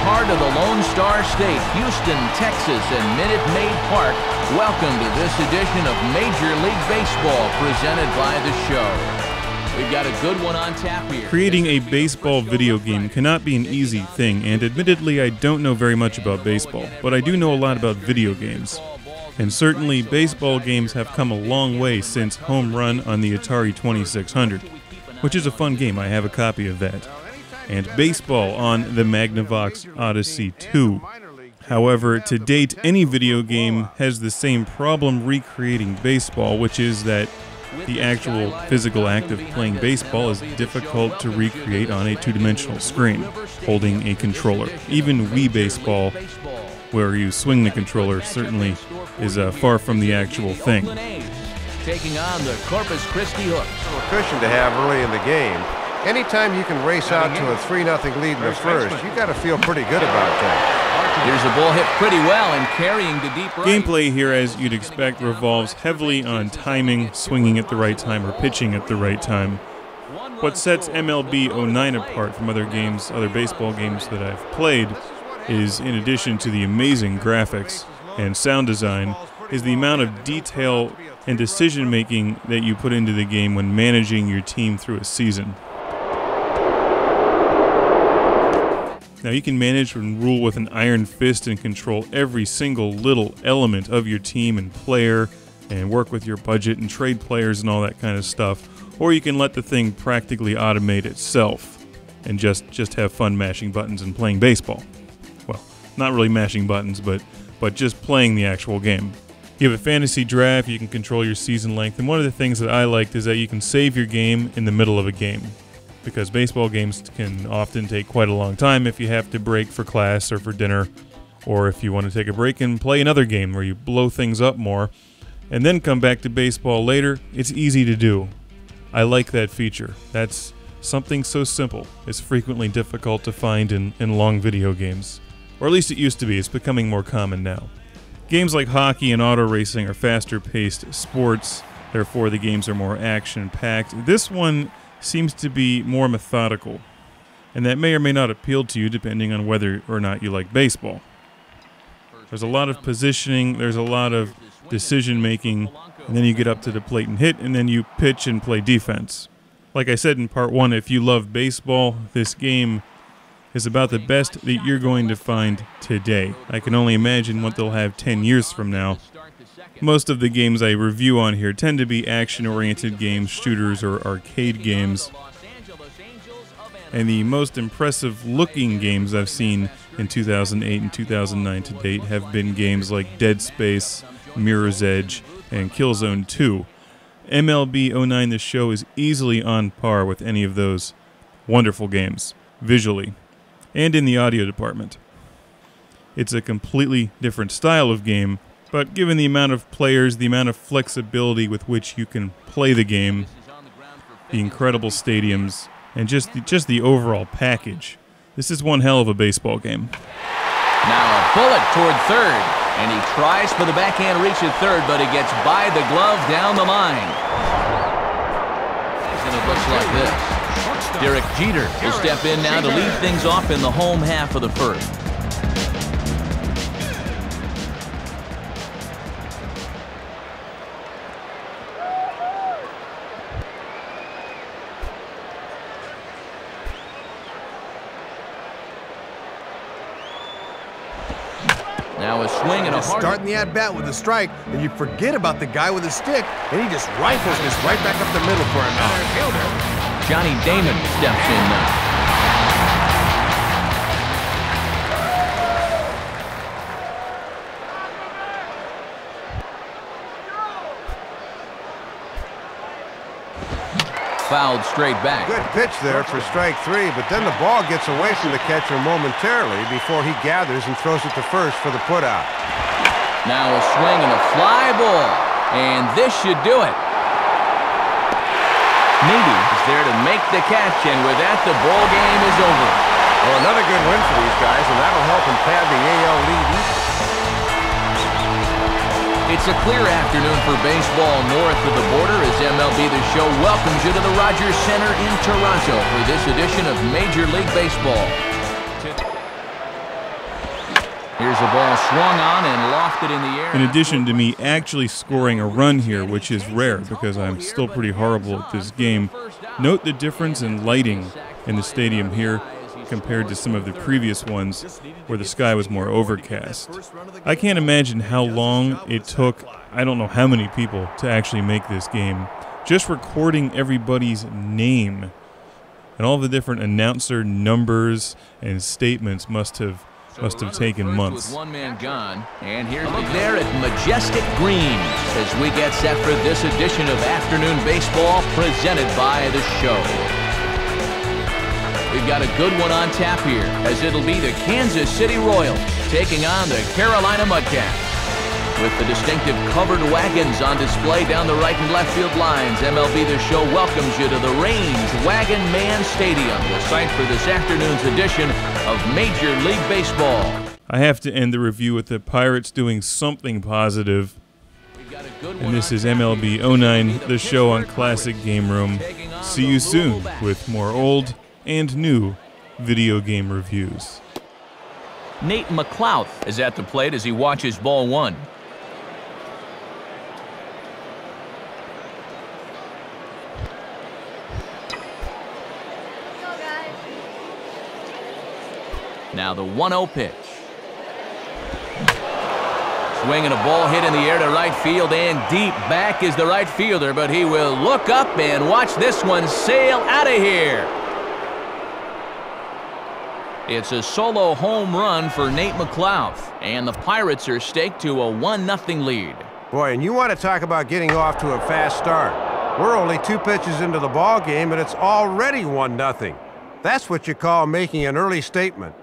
heart of the Lone Star State, Houston, Texas, and Minute Maid Park, welcome to this edition of Major League Baseball presented by the show. We've got a good one on tap here. Creating a baseball video game cannot be an easy thing, and admittedly I don't know very much about baseball, but I do know a lot about video games. And certainly baseball games have come a long way since Home Run on the Atari 2600, which is a fun game. I have a copy of that. And baseball on the Magnavox Odyssey 2. However, to date, any video game has the same problem recreating baseball, which is that the actual physical act of playing baseball is difficult to recreate on a two-dimensional screen, holding a controller. Even Wii Baseball, where you swing the controller, certainly is far from the actual thing. Taking on the Corpus Christi Hooks. A cushion to have early in the game. Anytime you can race out to a 3-0 lead in the first, you got to feel pretty good about that. Here's a ball hit pretty well and carrying to deep right. Gameplay here, as you'd expect, revolves heavily on timing, swinging at the right time, or pitching at the right time. What sets MLB 09 apart from other games, other baseball games that I've played, is, in addition to the amazing graphics and sound design, is the amount of detail and decision-making that you put into the game when managing your team through a season. Now, you can manage and rule with an iron fist and control every single little element of your team and player and work with your budget and trade players and all that kind of stuff. Or you can let the thing practically automate itself and just have fun mashing buttons and playing baseball. Well, not really mashing buttons, but just playing the actual game. You have a fantasy draft, you can control your season length, and one of the things that I liked is that you can save your game in the middle of a game. Because baseball games can often take quite a long time if you have to break for class or for dinner, or if you want to take a break and play another game where you blow things up more, and then come back to baseball later. It's easy to do. I like that feature. That's something so simple. It's frequently difficult to find in long video games. Or at least it used to be. It's becoming more common now. Games like hockey and auto racing are faster-paced sports, therefore the games are more action-packed. This one seems to be more methodical, and that may or may not appeal to you depending on whether or not you like baseball. There's a lot of positioning, there's a lot of decision-making, and then you get up to the plate and hit, and then you pitch and play defense. Like I said in part 1, if you love baseball, this game is about the best that you're going to find today. I can only imagine what they'll have 10 years from now. Most of the games I review on here tend to be action-oriented games, shooters, or arcade games. And the most impressive-looking games I've seen in 2008 and 2009 to date have been games like Dead Space, Mirror's Edge, and Killzone 2. MLB 09 The Show is easily on par with any of those wonderful games, visually, and in the audio department. It's a completely different style of game, but given the amount of players, the amount of flexibility with which you can play the game, the incredible stadiums, and just the overall package, this is one hell of a baseball game. Now a bullet toward third, and he tries for the backhand reach at third, but he gets by the glove down the line. And it looks like this. Derek Jeter will step in now to lead things off in the home half of the first. Now a swing and a hard... Starting the at-bat with a strike, and you forget about the guy with a stick, and he just rifles this right back up the middle for a fielder. Johnny Damon steps in now. Fouled straight back. Good pitch there for strike 3, but then the ball gets away from the catcher momentarily before he gathers and throws it to first for the putout. Now a swing and a fly ball, and this should do it. Needy is there to make the catch, and with that, the ball game is over. Well, another good win for these guys, and that'll help them pad the AL lead easily. It's a clear afternoon for baseball north of the border as MLB The Show welcomes you to the Rogers Center in Toronto for this edition of Major League Baseball. Here's a ball swung on and lofted in the air. In addition to me actually scoring a run here, which is rare because I'm still pretty horrible at this game, note the difference in lighting in the stadium here compared to some of the previous ones where the sky was more overcast. I can't imagine how long it took, I don't know how many people, to actually make this game. Just recording everybody's name and all the different announcer numbers and statements must have taken months. With one man gone, and here's look there at Majestic Greens as we get set for this edition of Afternoon Baseball presented by The Show. We've got a good one on tap here, as it'll be the Kansas City Royals taking on the Carolina Mudcats. With the distinctive covered wagons on display down the right and left field lines, MLB The Show welcomes you to the Range Wagon Man Stadium, the site for this afternoon's edition of Major League Baseball. I have to end the review with the Pirates doing something positive. And this is MLB 09, The Show on Classic Game Room. See you soon with more old and new video game reviews. Nate McLouth is at the plate as he watches ball one. Now the 1-0 pitch. Swinging a ball hit in the air to right field, and deep back is the right fielder, but he will look up and watch this one sail out of here. It's a solo home run for Nate McLouth, and the Pirates are staked to a 1-0 lead. Boy, and you want to talk about getting off to a fast start. We're only 2 pitches into the ball game, and it's already 1-0. That's what you call making an early statement.